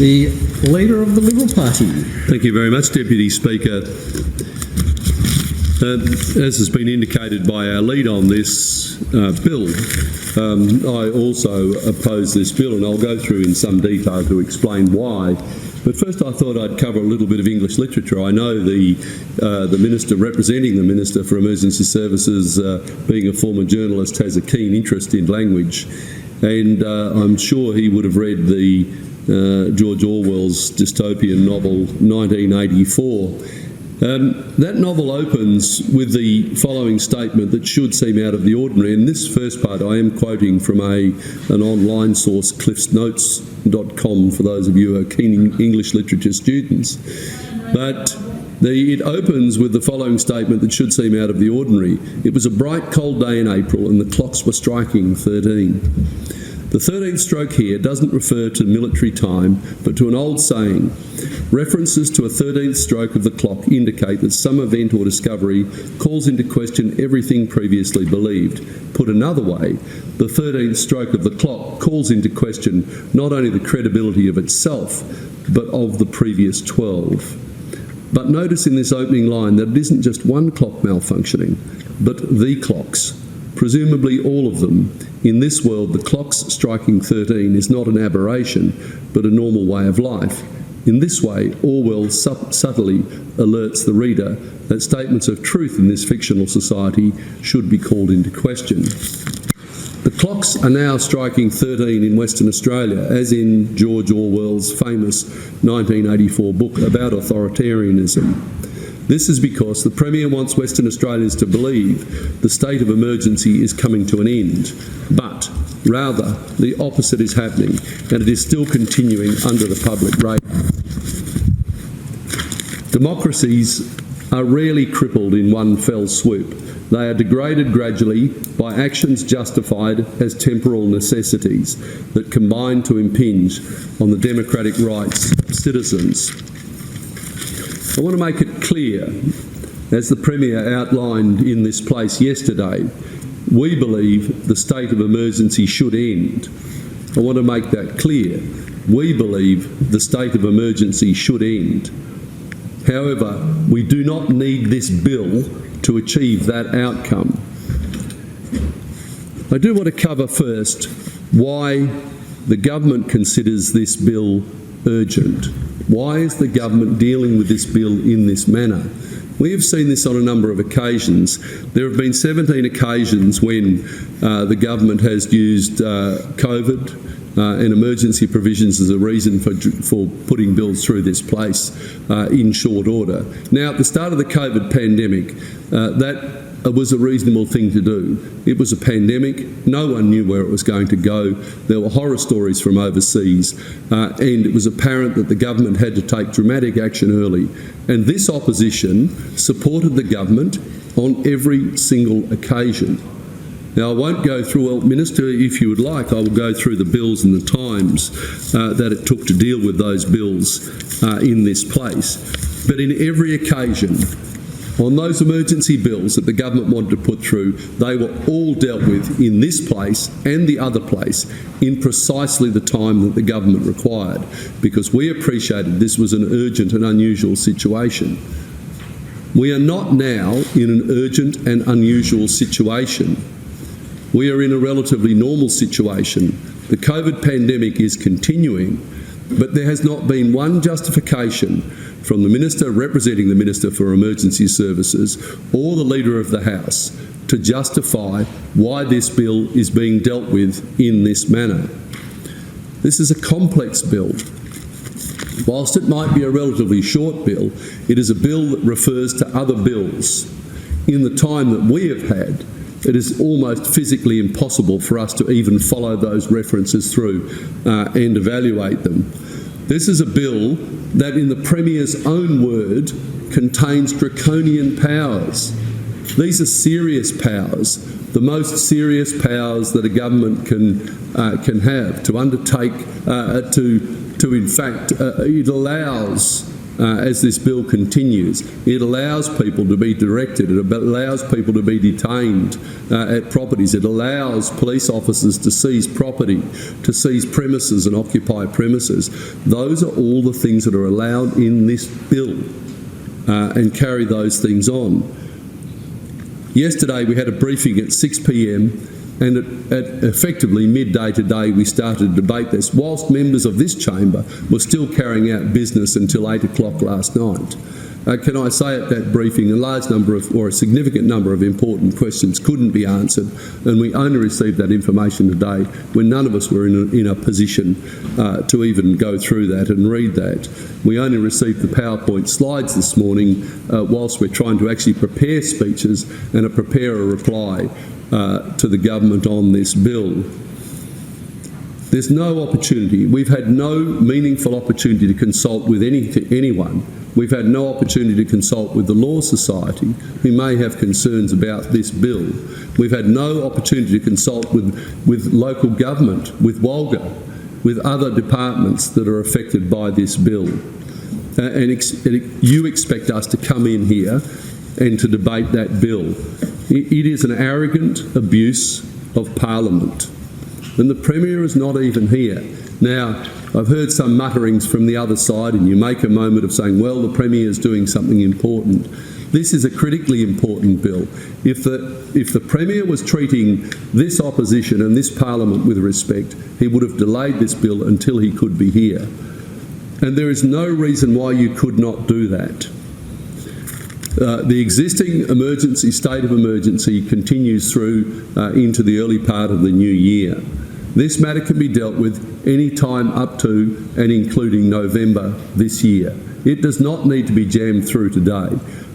The Leader of the Liberal Party. Thank you very much, Deputy Speaker. As has been indicated by our lead on this bill, I also oppose this bill, and I'll go through in some detail to explain why. But first I thought I'd cover a little bit of English literature. I know the Minister representing the Minister for Emergency Services, being a former journalist, has a keen interest in language, and I'm sure he would have read the George Orwell's dystopian novel 1984. That novel opens with the following statement that should seem out of the ordinary. In this first part, I am quoting from an online source, cliffsnotes.com, for those of you who are keen English literature students. But it opens with the following statement that should seem out of the ordinary. It was a bright, cold day in April and the clocks were striking 13. The 13th stroke here doesn't refer to military time, but to an old saying. References to a 13th stroke of the clock indicate that some event or discovery calls into question everything previously believed. Put another way, the 13th stroke of the clock calls into question not only the credibility of itself, but of the previous 12. But notice in this opening line that it isn't just one clock malfunctioning, but the clocks, presumably all of them. In this world, the clocks striking 13 is not an aberration, but a normal way of life. In this way, Orwell subtly alerts the reader that statements of truth in this fictional society should be called into question. The clocks are now striking 13 in Western Australia, as in George Orwell's famous 1984 book about authoritarianism. This is because the Premier wants Western Australians to believe the state of emergency is coming to an end, but rather the opposite is happening, and it is still continuing under the public radar. Democracies are rarely crippled in one fell swoop. They are degraded gradually by actions justified as temporal necessities that combine to impinge on the democratic rights of citizens. I want to make it clear, as the Premier outlined in this place yesterday, we believe the state of emergency should end. I want to make that clear. We believe the state of emergency should end. However, we do not need this bill to achieve that outcome. I do want to cover first why the government considers this bill urgent. Why is the government dealing with this bill in this manner? We have seen this on a number of occasions. There have been 17 occasions when the government has used COVID and emergency provisions as a reason for putting bills through this place in short order. Now, at the start of the COVID pandemic, that was a reasonable thing to do. It was a pandemic. No one knew where it was going to go. There were horror stories from overseas, and it was apparent that the government had to take dramatic action early. And this opposition supported the government on every single occasion. Now, I won't go through, well, Minister, if you would like, I will go through the bills and the times that it took to deal with those bills in this place. But in every occasion, on those emergency bills that the government wanted to put through, they were all dealt with in this place and the other place in precisely the time that the government required, because we appreciated this was an urgent and unusual situation. We are not now in an urgent and unusual situation. We are in a relatively normal situation. The COVID pandemic is continuing, but there has not been one justification from the Minister representing the Minister for Emergency Services or the Leader of the House to justify why this bill is being dealt with in this manner. This is a complex bill. Whilst it might be a relatively short bill, it is a bill that refers to other bills. In the time that we have had, it is almost physically impossible for us to even follow those references through and evaluate them. This is a bill that, in the Premier's own word, contains draconian powers. These are serious powers, the most serious powers that a government can have to undertake, it allows as this bill continues. It allows people to be directed, it allows people to be detained at properties, it allows police officers to seize property, to seize premises and occupy premises. Those are all the things that are allowed in this bill, and carry those things on. Yesterday we had a briefing at 6 p.m, and at effectively midday today we started to debate this, whilst members of this chamber were still carrying out business until 8 o'clock last night. Can I say at that briefing a significant number of important questions couldn't be answered, and we only received that information today when none of us were in a position to even go through that and read that. We only received the PowerPoint slides this morning whilst we're trying to actually prepare speeches and prepare a reply to the government on this bill. There's no opportunity. We've had no meaningful opportunity to consult with anyone. We've had no opportunity to consult with the Law Society, who may have concerns about this bill. We've had no opportunity to consult with local government, with Walga, with other departments that are affected by this bill. You expect us to come in here and to debate that bill. It is an arrogant abuse of Parliament. And the Premier is not even here. Now, I've heard some mutterings from the other side, and you make a moment of saying, well, the Premier is doing something important. This is a critically important bill. If the Premier was treating this opposition and this Parliament with respect, he would have delayed this bill until he could be here. And there is no reason why you could not do that. The existing state of emergency continues through into the early part of the new year. This matter can be dealt with any time up to and including November this year. It does not need to be jammed through today.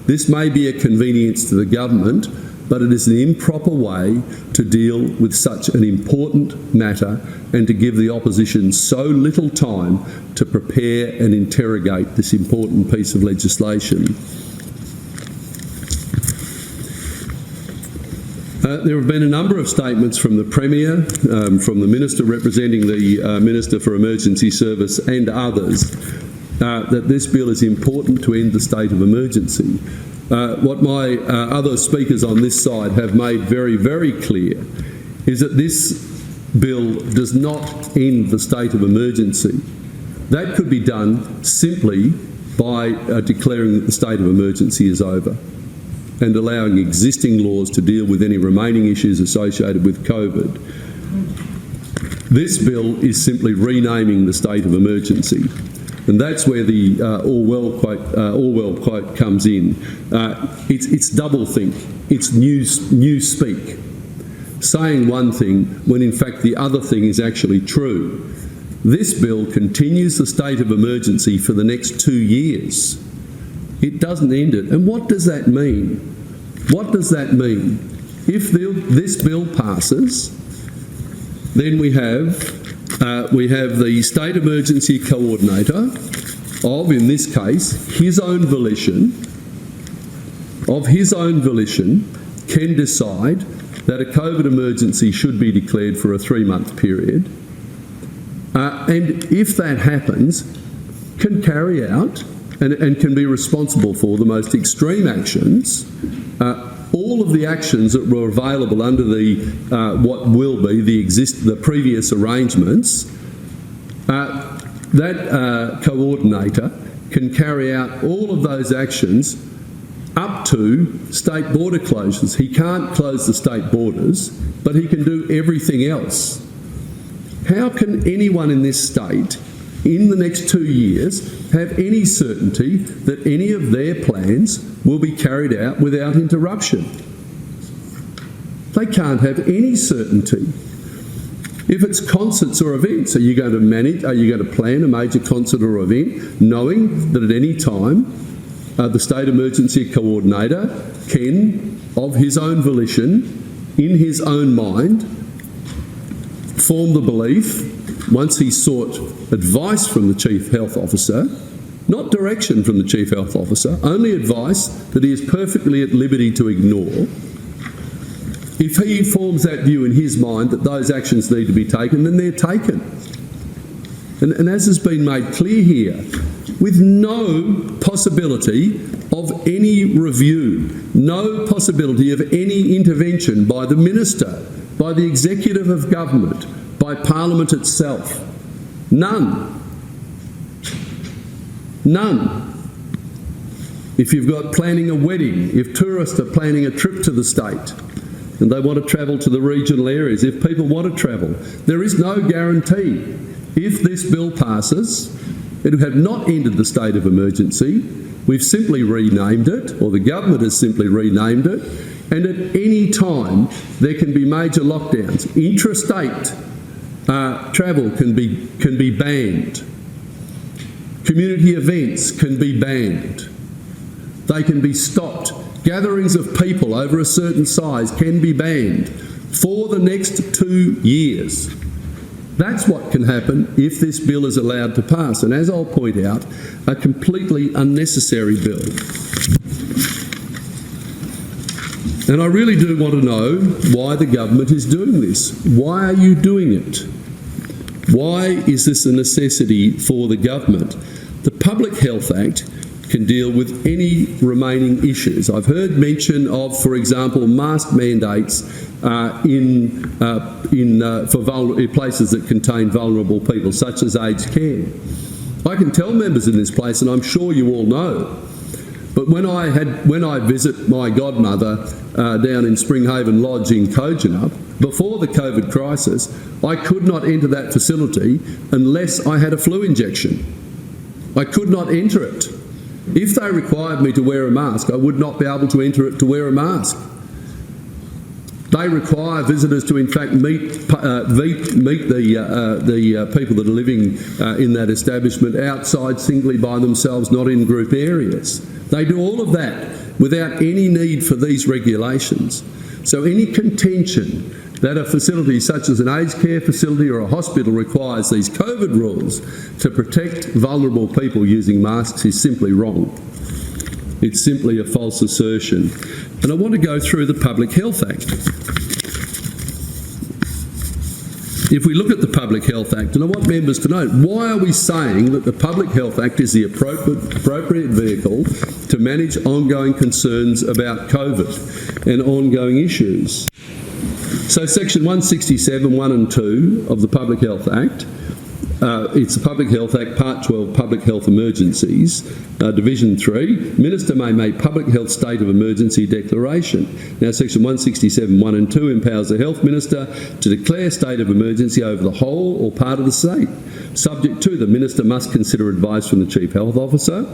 This may be a convenience to the government, but it is an improper way to deal with such an important matter and to give the opposition so little time to prepare and interrogate this important piece of legislation. There have been a number of statements from the Premier, from the Minister representing the Minister for Emergency Service and others, that this bill is important to end the state of emergency. What my other speakers on this side have made very, very clear is that this bill does not end the state of emergency. That could be done simply by declaring that the state of emergency is over and allowing existing laws to deal with any remaining issues associated with COVID. This bill is simply renaming the state of emergency, and that's where the Orwell quote comes in. It's doublethink, it's new speak, saying one thing when in fact the other thing is actually true. This bill continues the state of emergency for the next 2 years. It doesn't end it. And what does that mean? What does that mean? If this bill passes, then we have the State Emergency Coordinator of, in this case, his own volition, can decide that a COVID emergency should be declared for a 3-month period. And if that happens, can carry out and can be responsible for the most extreme actions, all of the actions that were available under the what will be the previous arrangements. That coordinator can carry out all of those actions up to state border closures. He can't close the state borders, but he can do everything else. How can anyone in this state in the next 2 years have any certainty that any of their plans will be carried out without interruption? They can't have any certainty. If it's concerts or events, are you going to plan a major concert or event knowing that at any time the State Emergency Coordinator can, of his own volition, in his own mind, form the belief, once he sought advice from the Chief Health Officer, not direction from the Chief Health Officer, only advice that he is perfectly at liberty to ignore. If he forms that view in his mind that those actions need to be taken, then they're taken. And as has been made clear here, with no possibility of any review, no possibility of any intervention by the Minister, by the Executive of Government, by Parliament itself. None. None. If you've got planning a wedding, if tourists are planning a trip to the state and they want to travel to the regional areas, if people want to travel, there is no guarantee. If this bill passes, it would have not ended the state of emergency. We've simply renamed it, or the government has simply renamed it, and at any time there can be major lockdowns. Intrastate travel can be banned. Community events can be banned. They can be stopped. Gatherings of people over a certain size can be banned for the next 2 years. That's what can happen if this bill is allowed to pass. And as I'll point out, a completely unnecessary bill. And I really do want to know why the government is doing this. Why are you doing it? Why is this a necessity for the government? The Public Health Act can deal with any remaining issues. I've heard mention of, for example, mask mandates in places that contain vulnerable people, such as aged care. I can tell members in this place, and I'm sure you all know, but when I visit my godmother down in Springhaven Lodge in Kojonup, before the COVID crisis, I could not enter that facility unless I had a flu injection. I could not enter it. If they required me to wear a mask, I would not be able to enter it to wear a mask. They require visitors to, in fact, meet the people that are living in that establishment outside singly by themselves, not in group areas. They do all of that without any need for these regulations. So any contention that a facility such as an aged care facility or a hospital requires these COVID rules to protect vulnerable people using masks is simply wrong. It's simply a false assertion. And I want to go through the Public Health Act. If we look at the Public Health Act, and I want members to know, why are we saying that the Public Health Act is the appropriate vehicle to manage ongoing concerns about COVID and ongoing issues? So section 167, 1 and 2 of the Public Health Act, it's the Public Health Act, Part 12, Public Health Emergencies, Division 3, Minister may make public health state of emergency declaration. Now section 167, 1 and 2 empowers the Health Minister to declare state of emergency over the whole or part of the state. Subject to, the Minister must consider advice from the Chief Health Officer.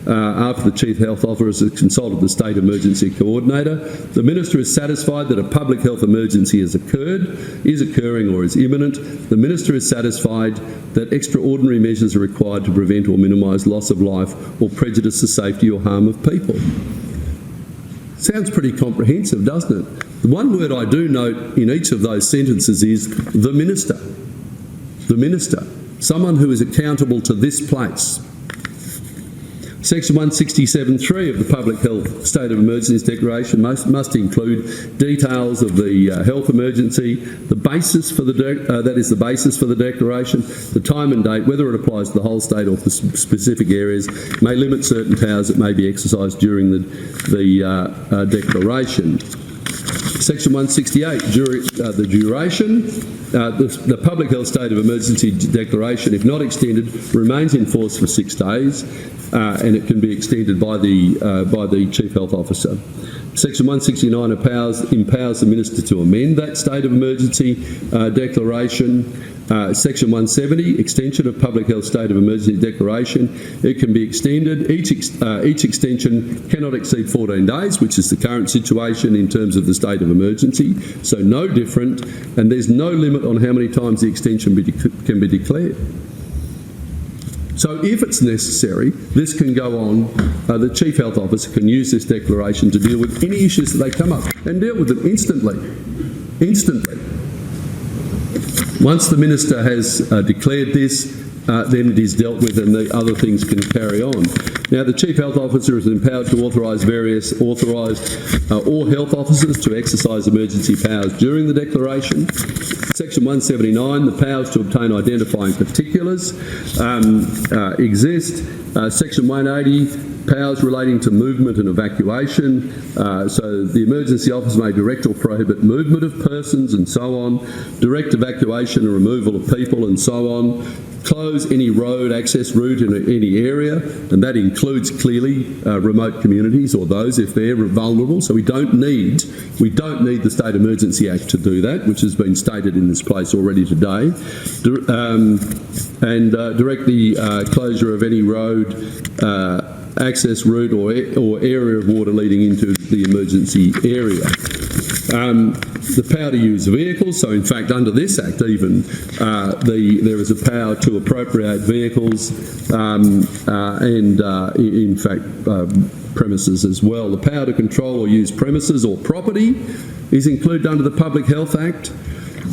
After the Chief Health Officer has consulted the State Emergency Coordinator, the Minister is satisfied that a public health emergency has occurred, is occurring or is imminent. The Minister is satisfied that extraordinary measures are required to prevent or minimise loss of life or prejudice the safety or harm of people. Sounds pretty comprehensive, doesn't it? The one word I do note in each of those sentences is the Minister. The Minister. Someone who is accountable to this place. Section 167.3 of the Public Health State of Emergencies Declaration must include details of the health emergency, the basis for that is the basis for the declaration, the time and date, whether it applies to the whole state or for specific areas, may limit certain powers that may be exercised during the declaration. Section 168, the duration. The Public Health State of Emergency Declaration, if not extended, remains in force for 6 days, and it can be extended by the Chief Health Officer. Section 169 empowers the Minister to amend that state of emergency declaration. Section 170, extension of Public Health State of Emergency Declaration. It can be extended. Each extension cannot exceed 14 days, which is the current situation in terms of the state of emergency. So no different, and there's no limit on how many times the extension can be declared. So if it's necessary, this can go on. The Chief Health Officer can use this declaration to deal with any issues that they come up and deal with them instantly. Instantly. Once the Minister has declared this, then it is dealt with and the other things can carry on. Now, the Chief Health Officer is empowered to authorise various authorised or health officers to exercise emergency powers during the declaration. Section 179, the powers to obtain identifying particulars exist. Section 180, powers relating to movement and evacuation. So the emergency officer may direct or prohibit movement of persons and so on, direct evacuation and removal of people and so on, close any road access route in any area, and that includes clearly remote communities or those if they're vulnerable. So we don't need the State Emergency Act to do that, which has been stated in this place already today. Direct the closure of any road access route or area of water leading into the emergency area. The power to use vehicles, so in fact under this Act even there is a power to appropriate vehicles and in fact premises as well. The power to control or use premises or property is included under the Public Health Act.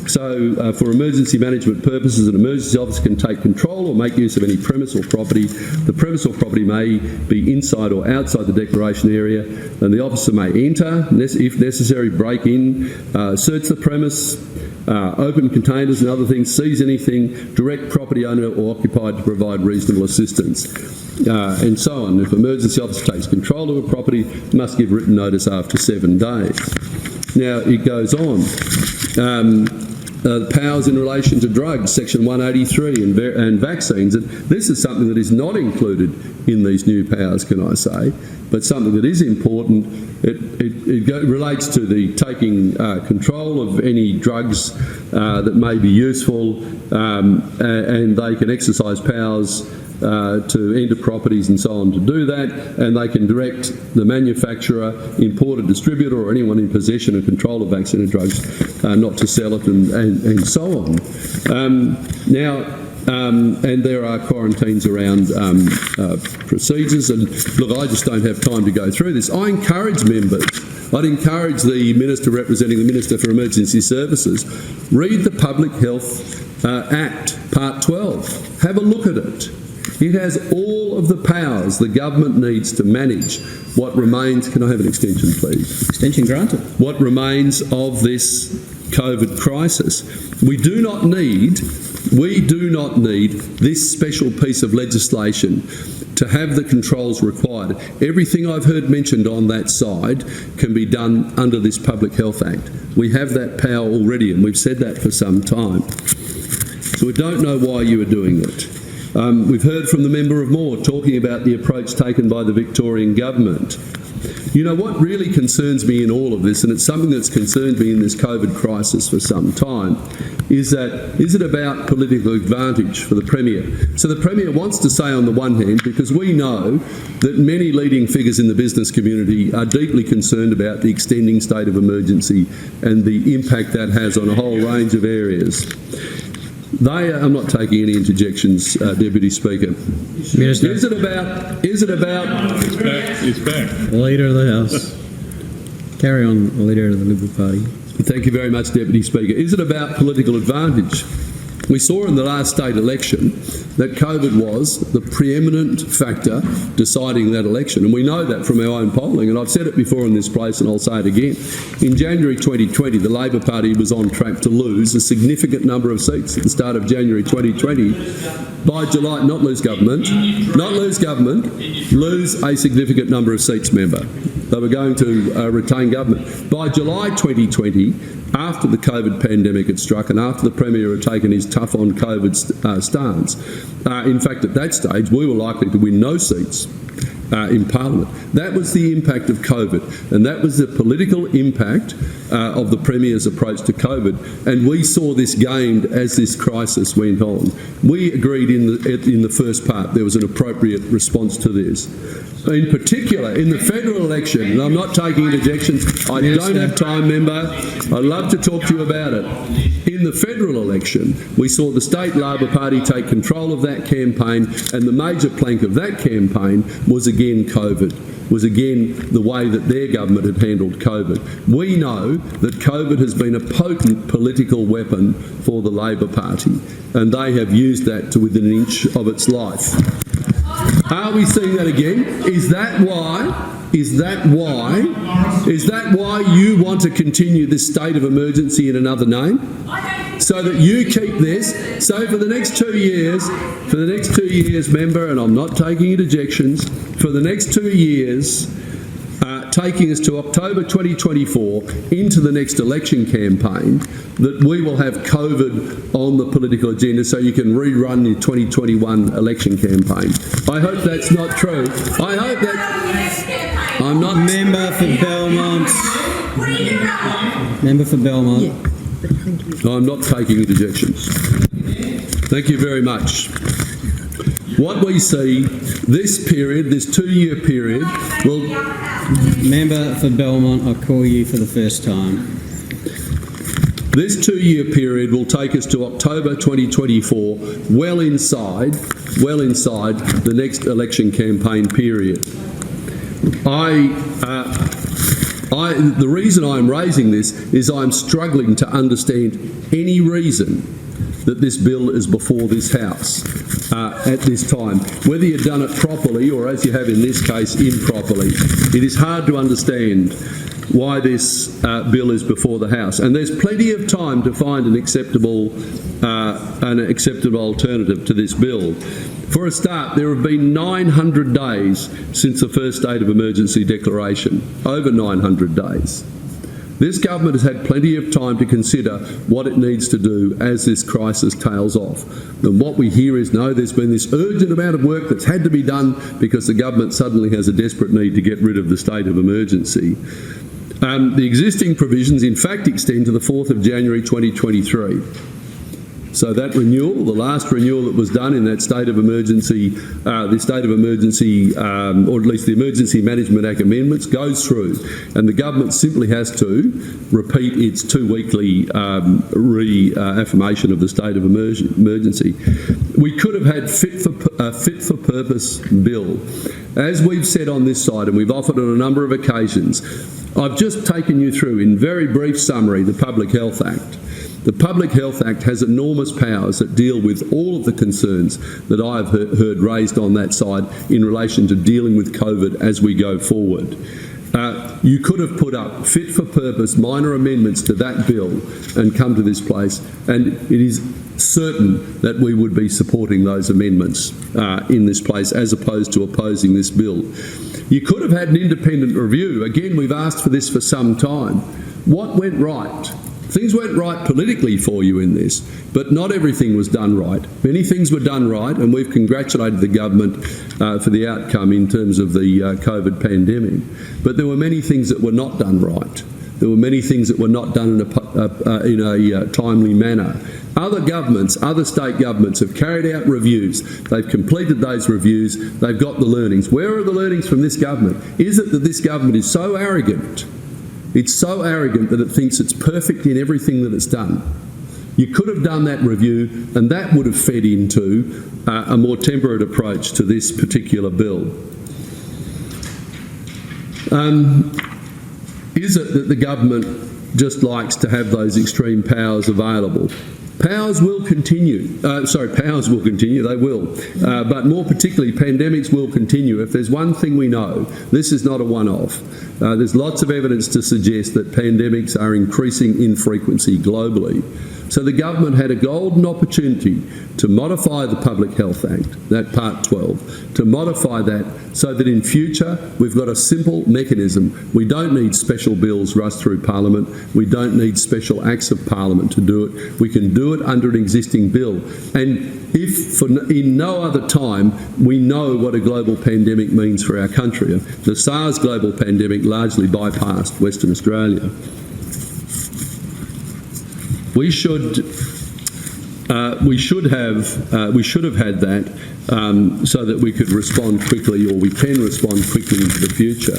So for emergency management purposes, an emergency officer can take control or make use of any premise or property. The premise or property may be inside or outside the declaration area, and the officer may enter, if necessary, break in, search the premise, open containers and other things, seize anything, direct property owner or occupied to provide reasonable assistance, and so on. If an emergency officer takes control of a property, must give written notice after 7 days. Now, it goes on. Powers in relation to drugs, Section 183, and vaccines. And this is something that is not included in these new powers, can I say, but something that is important. It relates to the taking control of any drugs that may be useful, and they can exercise powers to enter properties and so on to do that, and they can direct the manufacturer, importer, distributor or anyone in possession and control of vaccine and drugs not to sell it and so on. And there are quarantines around procedures, and look, I just don't have time to go through this. I encourage members, I'd encourage the Minister representing the Minister for Emergency Services, read the Public Health Act, Part 12. Have a look at it. It has all of the powers the government needs to manage what remains. Can I have an extension, please? Extension granted. What remains of this COVID crisis. We do not need this special piece of legislation to have the controls required. Everything I've heard mentioned on that side can be done under this Public Health Act. We have that power already, and we've said that for some time. So we don't know why you are doing it. We've heard from the member of Moore talking about the approach taken by the Victorian Government. You know, what really concerns me in all of this, and it's something that's concerned me in this COVID crisis for some time, is it about political advantage for the Premier? So the Premier wants to say on the one hand, because we know that many leading figures in the business community are deeply concerned about the extending state of emergency and the impact that has on a whole range of areas. I'm not taking any interjections, Deputy Speaker. Minister. Is it about? It's back. Leader of the House. Carry on, Leader of the Liberal Party. Thank you very much, Deputy Speaker. Is it about political advantage? We saw in the last state election that COVID was the preeminent factor deciding that election, and we know that from our own polling, and I've said it before in this place and I'll say it again. In January 2020, the Labor Party was on track to lose a significant number of seats at the start of January 2020. By July, lose a significant number of seats, member. They were going to retain government. By July 2020, after the COVID pandemic had struck and after the Premier had taken his tough on COVID stance, in fact at that stage we were likely to win no seats in Parliament. That was the impact of COVID, and that was the political impact of the Premier's approach to COVID, and we saw this gained as this crisis went on. We agreed in the first part there was an appropriate response to this. In particular, in the federal election, and I'm not taking interjections, I don't have time, member, I'd love to talk to you about it. In In the federal election, we saw the state Labor Party take control of that campaign, and the major plank of that campaign was again COVID, was again the way that their government had handled COVID. We know that COVID has been a potent political weapon for the Labor Party, and they have used that to within an inch of its life. Are we seeing that again? Is that why you want to continue this state of emergency in another name? So that you keep this. So for the next 2 years, member, and I'm not taking interjections, for the next 2 years, taking us to October 2024 into the next election campaign, that we will have COVID on the political agenda so you can rerun your 2021 election campaign. I hope that's not true. I hope that... I'm not... Member for Belmont. Member for Belmont. Yeah. I'm not taking interjections. Thank you very much. What we see, this period, this 2-year period, will... Member for Belmont, I'll call you for the first time. This 2-year period will take us to October 2024, well inside the next election campaign period. The reason I'm raising this is I'm struggling to understand any reason that this bill is before this House at this time. Whether you've done it properly or, as you have in this case, improperly, it is hard to understand why this bill is before the House. And there's plenty of time to find an acceptable alternative to this bill. For a start, there have been 900 days since the first state of emergency declaration, over 900 days. This government has had plenty of time to consider what it needs to do as this crisis tails off. And what we hear is, no, there's been this urgent amount of work that's had to be done because the government suddenly has a desperate need to get rid of the state of emergency. The existing provisions, in fact, extend to the 4th of January 2023. So that renewal, the last renewal that was done in that state of emergency, or at least the Emergency Management Act amendments, goes through, and the government simply has to repeat its 2-weekly reaffirmation of the state of emergency. We could have had a fit for purpose bill. As we've said on this side, and we've offered on a number of occasions, I've just taken you through, in very brief summary, the Public Health Act. The Public Health Act has enormous powers that deal with all of the concerns that I've heard raised on that side in relation to dealing with COVID as we go forward. You could have put up fit-for-purpose minor amendments to that bill and come to this place, and it is certain that we would be supporting those amendments in this place as opposed to opposing this bill. You could have had an independent review. Again, we've asked for this for some time. What went right? Things went right politically for you in this, but not everything was done right. Many things were done right, and we've congratulated the government for the outcome in terms of the COVID pandemic. But there were many things that were not done right. There were many things that were not done in a timely manner. Other governments, other state governments have carried out reviews. They've completed those reviews. They've got the learnings. Where are the learnings from this government? Is it that this government is so arrogant? It's so arrogant that it thinks it's perfect in everything that it's done. You could have done that review, and that would have fed into a more temperate approach to this particular bill. Is it that the government just likes to have those extreme powers available? Powers will continue. Powers will continue, they will. But more particularly, pandemics will continue. If there's one thing we know, this is not a one-off. There's lots of evidence to suggest that pandemics are increasing in frequency globally. So the government had a golden opportunity to modify the Public Health Act, that Part 12, to modify that so that in future we've got a simple mechanism. We don't need special bills rushed through Parliament. We don't need special acts of Parliament to do it. We can do it under an existing bill. And if in no other time we know what a global pandemic means for our country. The SARS global pandemic largely bypassed Western Australia. We should have had that so that we could respond quickly, or we can respond quickly into the future.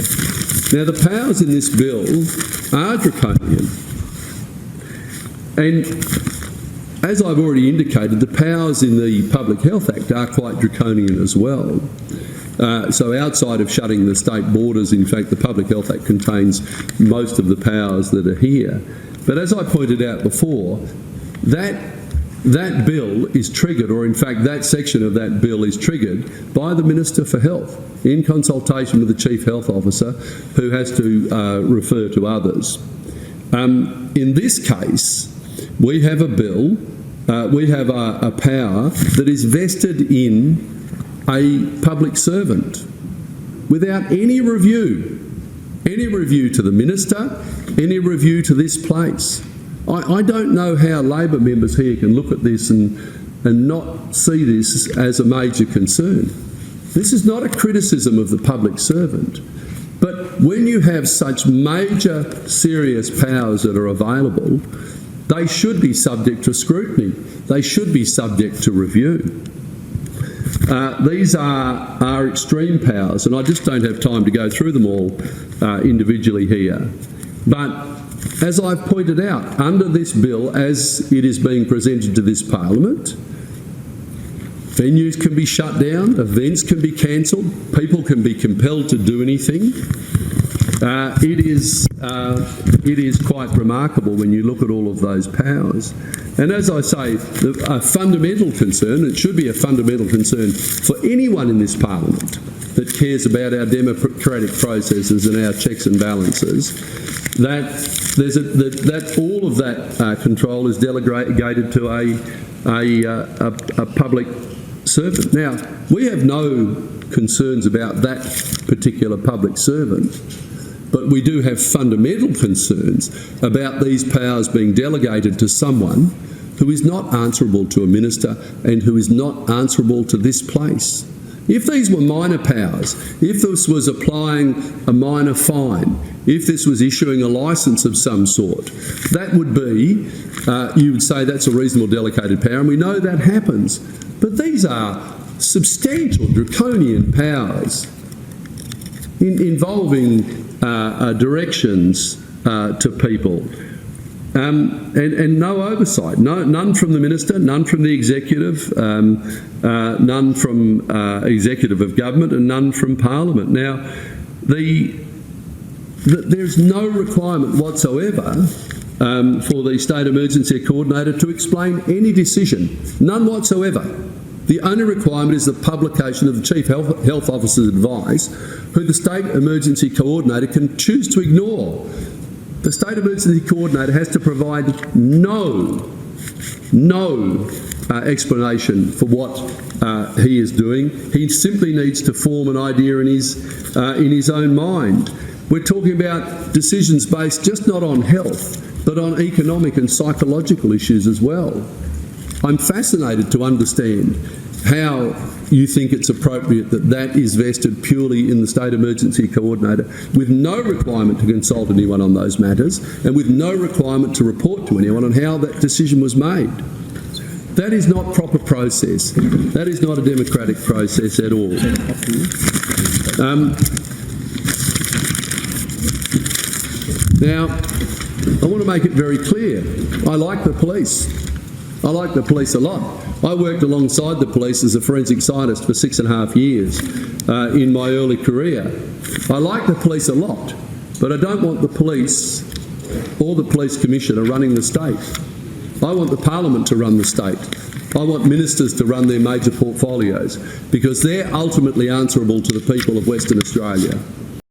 Now, the powers in this bill are draconian, and as I've already indicated, the powers in the Public Health Act are quite draconian as well. So outside of shutting the state borders, in fact, the Public Health Act contains most of the powers that are here. But as I pointed out before, that bill is triggered, or in fact that section of that bill is triggered by the Minister for Health in consultation with the Chief Health Officer, who has to refer to others. In this case, we have a bill, we have a power that is vested in a public servant without any review to the Minister, any review to this place. I don't know how Labor members here can look at this and not see this as a major concern. This is not a criticism of the public servant, but when you have such major, serious powers that are available, they should be subject to scrutiny. They should be subject to review. These are extreme powers, and I just don't have time to go through them all individually here. But as I've pointed out, under this bill, as it is being presented to this Parliament, venues can be shut down, events can be cancelled, people can be compelled to do anything. It is quite remarkable when you look at all of those powers. And as I say, a fundamental concern, it should be a fundamental concern for anyone in this Parliament that cares about our democratic processes and our checks and balances, that all of that control is delegated to a public servant. Now, we have no concerns about that particular public servant, but we do have fundamental concerns about these powers being delegated to someone who is not answerable to a minister and who is not answerable to this place. If these were minor powers, if this was applying a minor fine, if this was issuing a licence of some sort, that would be, you would say that's a reasonable delegated power, and we know that happens. But these are substantial draconian powers involving directions to people. And no oversight, none from the Minister, none from the Executive, none from Executive of Government, and none from Parliament. Now, there's no requirement whatsoever for the State Emergency Coordinator to explain any decision, none whatsoever. The only requirement is the publication of the Chief Health Officer's advice, who the State Emergency Coordinator can choose to ignore. The State Emergency Coordinator has to provide no explanation for what he is doing. He simply needs to form an idea in his own mind. We're talking about decisions based just not on health, but on economic and psychological issues as well. I'm fascinated to understand how you think it's appropriate that is vested purely in the State Emergency Coordinator, with no requirement to consult anyone on those matters and with no requirement to report to anyone on how that decision was made. That is not proper process. That is not a democratic process at all. Now, I want to make it very clear. I like the police. I like the police a lot. I worked alongside the police as a forensic scientist for 6.5 years in my early career. I like the police a lot, but I don't want the police or the police commissioner running the state. I want the Parliament to run the state. I want ministers to run their major portfolios, because they're ultimately answerable to the people of Western Australia.